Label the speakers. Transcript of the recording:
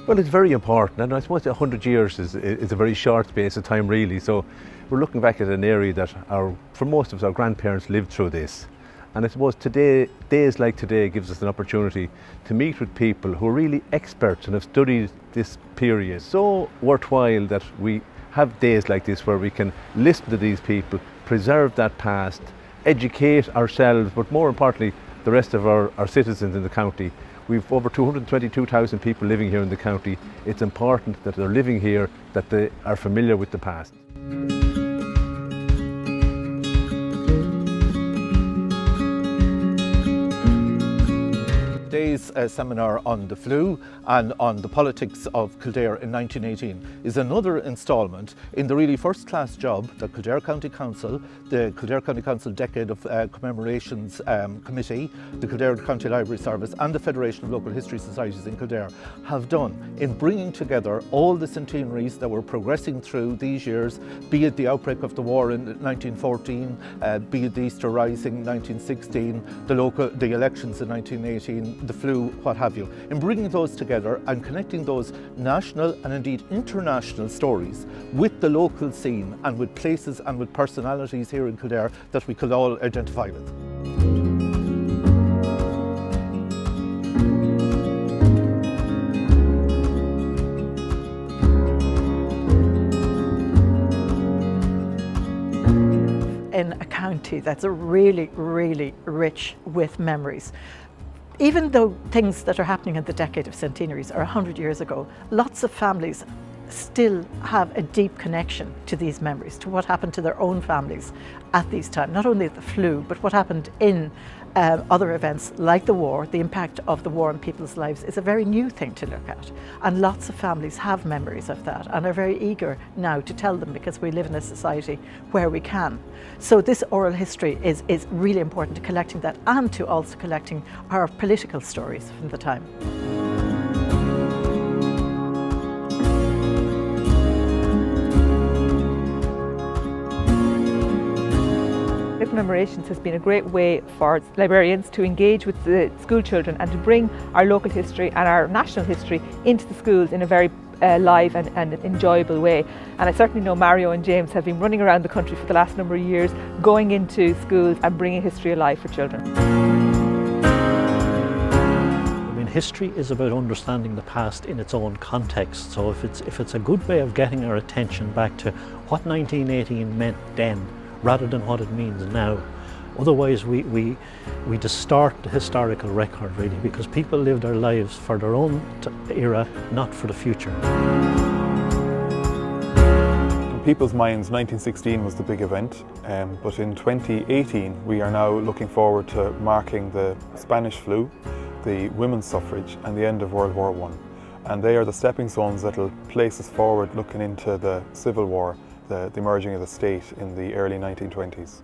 Speaker 1: Well, it's very important, and I suppose 100 years is a very short space of time, really. So we're looking back at an area that for most of us, our grandparents lived through this. And I suppose today, days like today gives us an opportunity to meet with people who are really experts and have studied this period. So worthwhile that we have days like this where we can listen to these people, preserve that past, educate ourselves, but more importantly, the rest of our citizens in the county. We've over 222,000 people living here in the county. It's important that they're living here, that they are familiar with the past.
Speaker 2: Today's seminar on the flu and on the politics of Kildare in 1918 is another instalment in the really first-class job that Kildare County Council, the Kildare County Council Decade of Commemorations Committee, the Kildare County Library Service and the Federation of Local History Societies in Kildare have done in bringing together all the centenaries that were progressing through these years, be it the outbreak of the war in 1914, be it the Easter Rising 1916, the elections in 1918, the flu, what have you, in bringing those together and connecting those national and indeed international stories with the local scene and with places and with personalities here in Kildare that we could all identify with.
Speaker 3: In a county that's really, really rich with memories. Even though things that are happening in the decade of centenaries are 100 years ago, lots of families still have a deep connection to these memories, to what happened to their own families at these times. Not only the flu, but what happened in other events like the war. The impact of the war on people's lives is a very new thing to look at. And lots of families have memories of that and are very eager now to tell them, because we live in a society where we can. So this oral history is really important to collecting that and to also collecting our political stories from the time.
Speaker 4: Commemorations has been a great way for librarians to engage with the school children and to bring our local history and our national history into the schools in a very live and enjoyable way. And I certainly know Mario and James have been running around the country for the last number of years, going into schools and bringing history alive for children.
Speaker 5: I mean, history is about understanding the past in its own context. So if it's a good way of getting our attention back to what 1918 meant then, rather than what it means now. Otherwise we distort the historical record, really, because people live their lives for their own era, not for the future.
Speaker 6: In people's minds, 1916 was the big event, but in 2018 we are now looking forward to marking the Spanish flu, the women's suffrage and the end of World War I. And they are the stepping stones that will place us forward looking into the Civil War, the emerging of the state in the early 1920s.